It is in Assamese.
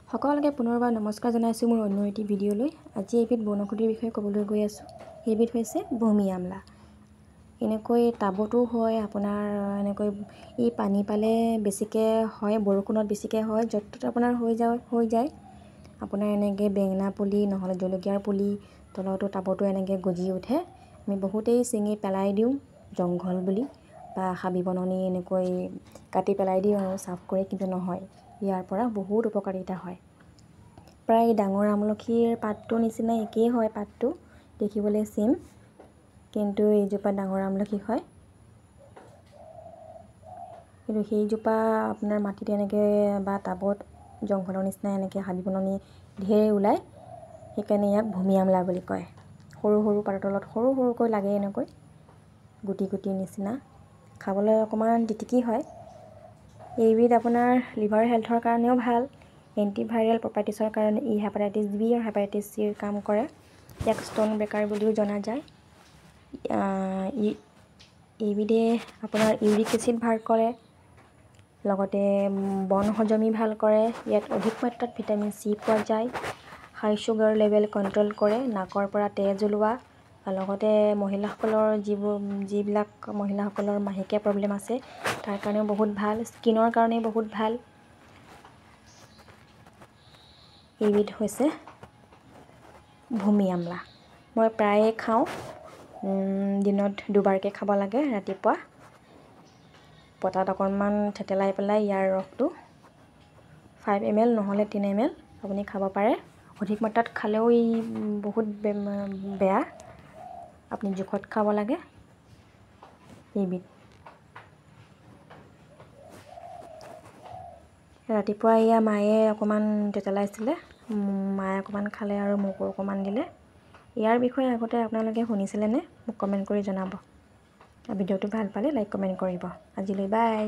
সকলোকে পুনৰবাৰ নমস্কাৰ জনাইছোঁ মোৰ অন্য এটি ভিডিঅ'লৈ। আজি এবিধ বনৌষধিৰ বিষয়ে ক'বলৈ গৈ আছোঁ। সেইবিধ হৈছে ভূমি আমলা। এনেকৈ টাবতো হয়, আপোনাৰ এনেকৈ এই পানী পালে বেছিকৈ হয়, বৰষুণত বেছিকৈ হয়, য'ত ত'ত আপোনাৰ হৈ যায়। আপোনাৰ এনেকৈ বেঙেনা পুলি নহ'লে জলকীয়াৰ পুলি তলতো টাবতো এনেকৈ গজি উঠে। আমি বহুতেই ছিঙি পেলাই দিওঁ জংঘল বুলি, বা হাবি বননি এনেকৈ কাটি পেলাই দিওঁ আৰু চাফ কৰি, কিন্তু নহয়, ইয়াৰ পৰা বহুত উপকাৰিতা হয়। প্ৰায় ডাঙৰ আমলখিৰ পাতটোৰ নিচিনা একেই হয়, পাতটো দেখিবলৈ ছেম, কিন্তু এইজোপা ডাঙৰ আমলখি হয়। কিন্তু সেইজোপা আপোনাৰ মাটিত এনেকৈ বা টাবত জংঘলৰ নিচিনা এনেকৈ হাবি বননি ঢেৰ ওলায়, সেইকাৰণে ইয়াক ভূমি আমলা বুলি কয়। সৰু সৰু পাতৰ তলত সৰু সৰুকৈ লাগে, এনেকৈ গুটি গুটি নিচিনা, খাবলৈ অকণমান তিতিকি হয়। এইবিধ আপোনাৰ লিভাৰ হেল্থৰ কাৰণেও ভাল, এণ্টিভাইৰেল প্ৰপাৰ্টিছৰ কাৰণে ই হেপাটাইটিছ বি আৰু হেপাটাইটিছ চিৰ কাম কৰে। ইয়াক ষ্ট'ন ব্ৰেকাৰ বুলিও জনা যায়। এইবিধে আপোনাৰ ইউৰিক এচিড ভাল কৰে, লগতে বন হজমি ভাল কৰে। ইয়াত অধিক মাত্ৰাত ভিটামিন চি পোৱা যায়। হাই ছুগাৰ লেভেল কণ্ট্ৰল কৰে, নাকৰ পৰা তেজ ওলোৱা, লগতে মহিলাসকলৰ যিবিলাক মহিলাসকলৰ মাহেকীয়া প্ৰব্লেম আছে তাৰ কাৰণেও বহুত ভাল, স্কিনৰ কাৰণেও বহুত ভাল। এইবিধ হৈছে ভূমি আমলা। মই প্ৰায়ে খাওঁ, দিনত দুবাৰকৈ খাব লাগে। ৰাতিপুৱা পটাত অকণমান থেতেলাই পেলাই ইয়াৰ ৰসটো 5 ml নহ'লে 3 ml আপুনি খাব পাৰে। অধিক মাত্ৰাত খালেও ই বহুত বেয়া, আপুনি জোখত খাব লাগে। এইবিধ ৰাতিপুৱা এয়া মায়ে অকণমান থেতেলাইছিলে, মায়ে অকণমান খালে আৰু মোকো অকণমান দিলে। ইয়াৰ বিষয়ে আগতে আপোনালোকে শুনিছিলেনে? মোক কমেণ্ট কৰি জনাব। ভিডিঅ'টো ভাল পালে লাইক কমেণ্ট কৰিব। আজিলৈ বাই।